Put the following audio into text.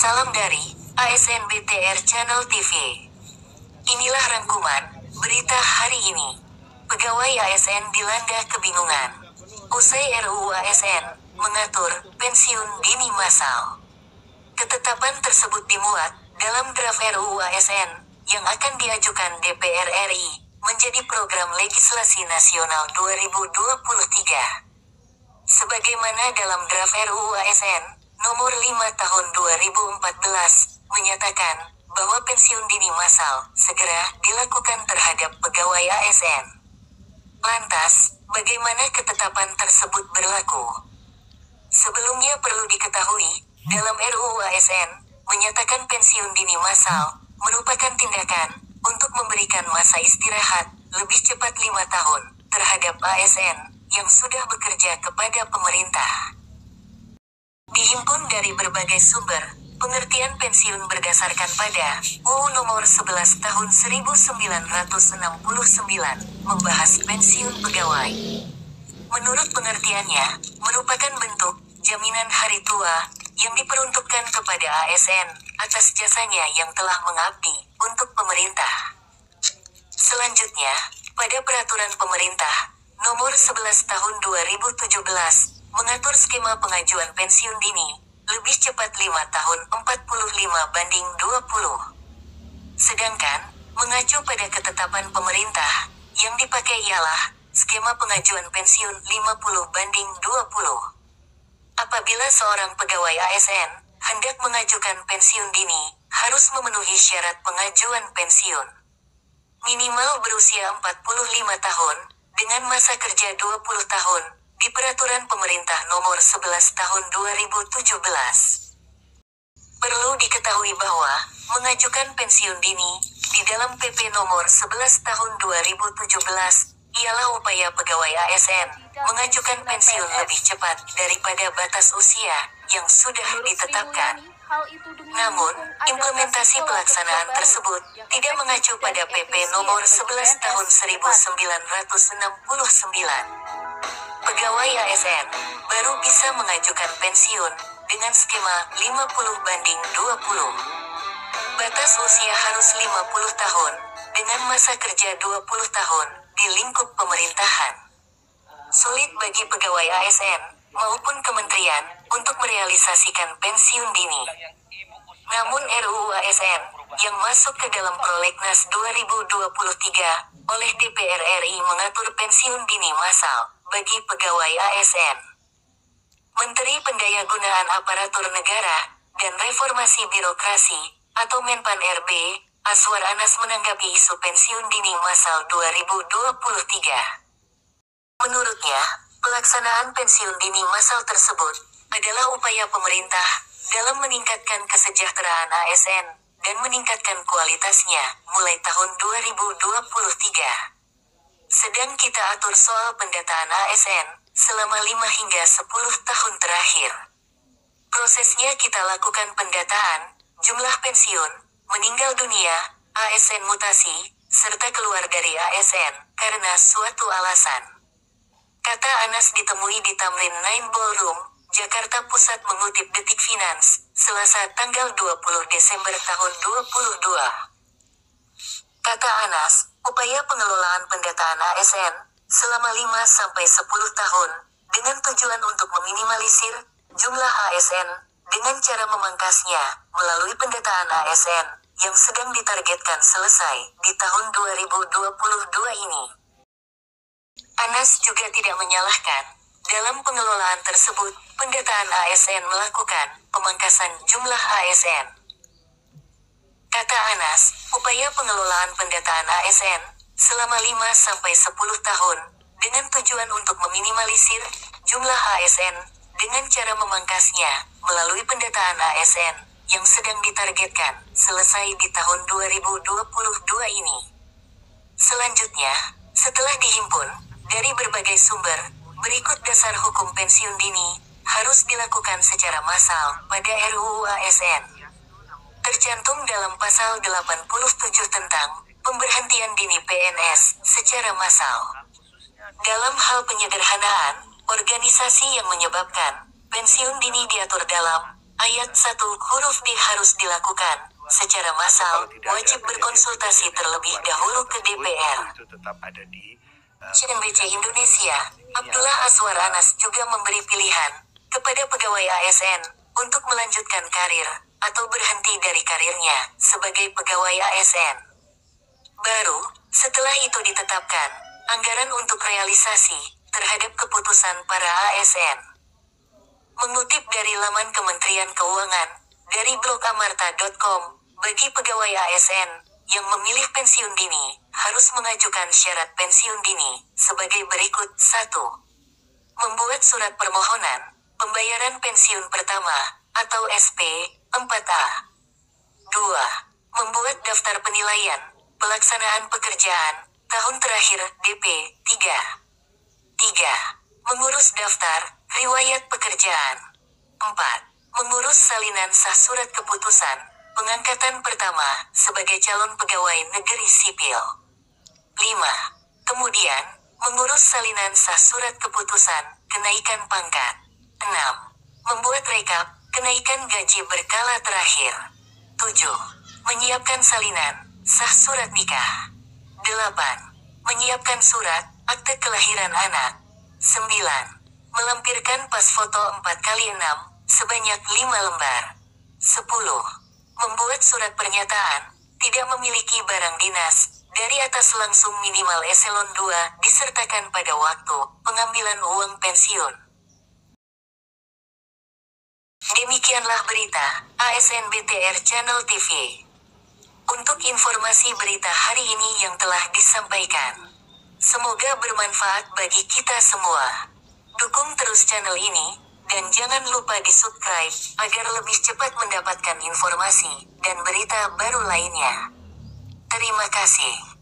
Salam dari ASN BTR Channel TV. Inilah rangkuman berita hari ini. Pegawai ASN dilanda kebingungan. Usai RUU ASN mengatur pensiun dini massal. Ketetapan tersebut dimuat dalam draft RUU ASN yang akan diajukan DPR RI menjadi program legislasi nasional 2023. Sebagaimana dalam draft RUU ASN nomor 5 tahun 2014 menyatakan bahwa pensiun dini massal segera dilakukan terhadap pegawai ASN. Lantas, bagaimana ketetapan tersebut berlaku? Sebelumnya perlu diketahui, dalam RUU ASN menyatakan pensiun dini massal merupakan tindakan untuk memberikan masa istirahat lebih cepat 5 tahun terhadap ASN yang sudah bekerja kepada pemerintah. Dihimpun dari berbagai sumber, pengertian pensiun berdasarkan pada UU Nomor 11 Tahun 1969 membahas pensiun pegawai. Menurut pengertiannya, merupakan bentuk jaminan hari tua yang diperuntukkan kepada ASN atas jasanya yang telah mengabdi untuk pemerintah. Selanjutnya, pada peraturan pemerintah Nomor 11 Tahun 2017 mengatur skema pengajuan pensiun dini lebih cepat 5 tahun 45/20. Sedangkan, mengacu pada ketetapan pemerintah, yang dipakai ialah skema pengajuan pensiun 50/20. Apabila seorang pegawai ASN hendak mengajukan pensiun dini, harus memenuhi syarat pengajuan pensiun. Minimal berusia 45 tahun, dengan masa kerja 20 tahun, di Peraturan Pemerintah Nomor 11 Tahun 2017. Perlu diketahui bahwa, mengajukan pensiun dini, di dalam PP Nomor 11 Tahun 2017, ialah upaya pegawai ASN, mengajukan pensiun lebih cepat daripada batas usia, yang sudah ditetapkan. Namun, implementasi pelaksanaan tersebut tidak mengacu pada PP Nomor 11 Tahun 1969. Pegawai ASN baru bisa mengajukan pensiun dengan skema 50/20. Batas usia harus 50 tahun dengan masa kerja 20 tahun di lingkup pemerintahan. Sulit bagi pegawai ASN maupun kementerian untuk merealisasikan pensiun dini. Namun RUU ASN yang masuk ke dalam Prolegnas 2023 oleh DPR RI mengatur pensiun dini massal bagi pegawai ASN. Menteri Pendayagunaan Aparatur Negara dan Reformasi Birokrasi atau Menpan RB, Aswar Anas menanggapi isu pensiun dini massal 2023. Menurutnya, pelaksanaan pensiun dini massal tersebut adalah upaya pemerintah dalam meningkatkan kesejahteraan ASN dan meningkatkan kualitasnya mulai tahun 2023. Sedang kita atur soal pendataan ASN selama 5 hingga 10 tahun terakhir. Prosesnya kita lakukan pendataan, jumlah pensiun, meninggal dunia, ASN mutasi, serta keluar dari ASN karena suatu alasan. Kata Anas ditemui di Tamrin 9 Ballroom, Jakarta Pusat mengutip Detik Finance, Selasa tanggal 20 Desember tahun 2022. Kata Anas, upaya pengelolaan pendataan ASN selama 5-10 tahun dengan tujuan untuk meminimalisir jumlah ASN dengan cara memangkasnya melalui pendataan ASN yang sedang ditargetkan selesai di tahun 2022 ini. Anas juga tidak menyalahkan, dalam pengelolaan tersebut, pendataan ASN melakukan pemangkasan jumlah ASN. Kata Anas, upaya pengelolaan pendataan ASN selama 5-10 tahun dengan tujuan untuk meminimalisir jumlah ASN dengan cara memangkasnya melalui pendataan ASN yang sedang ditargetkan selesai di tahun 2022 ini. Selanjutnya, setelah dihimpun dari berbagai sumber, berikut dasar hukum pensiun dini harus dilakukan secara massal pada RUU ASN. Tercantum dalam pasal 87 tentang pemberhentian dini PNS secara massal. Dalam hal penyederhanaan, organisasi yang menyebabkan pensiun dini diatur dalam Ayat 1 huruf D harus dilakukan secara massal, wajib berkonsultasi terlebih dahulu ke DPR. Itu tetap ada di CNBC Indonesia, Abdullah Aswar Anas juga memberi pilihan kepada pegawai ASN untuk melanjutkan karir atau berhenti dari karirnya sebagai pegawai ASN. Baru setelah itu ditetapkan anggaran untuk realisasi terhadap keputusan para ASN. Mengutip dari laman Kementerian Keuangan dari blogamarta.com, bagi pegawai ASN yang memilih pensiun dini harus mengajukan syarat pensiun dini sebagai berikut. 1. Membuat surat permohonan pembayaran pensiun pertama atau SP 4A. 2. Membuat daftar penilaian pelaksanaan pekerjaan tahun terakhir DP 3. 3. Mengurus daftar riwayat pekerjaan. 4. Mengurus salinan sah surat keputusan pengangkatan pertama sebagai calon pegawai negeri sipil. 5. Kemudian, mengurus salinan sah surat keputusan kenaikan pangkat. 6. Membuat rekap kenaikan gaji berkala terakhir. 7. Menyiapkan salinan sah surat nikah. 8. Menyiapkan surat akte kelahiran anak. 9. Melampirkan pas foto 4x6 sebanyak 5 lembar. 10. Membuat surat pernyataan tidak memiliki barang dinas dari atas langsung minimal eselon 2 disertakan pada waktu pengambilan uang pensiun. Demikianlah berita ASN BTR Channel TV. Untuk informasi berita hari ini yang telah disampaikan, semoga bermanfaat bagi kita semua. Dukung terus channel ini, dan jangan lupa di-subscribe agar lebih cepat mendapatkan informasi dan berita baru lainnya. Terima kasih.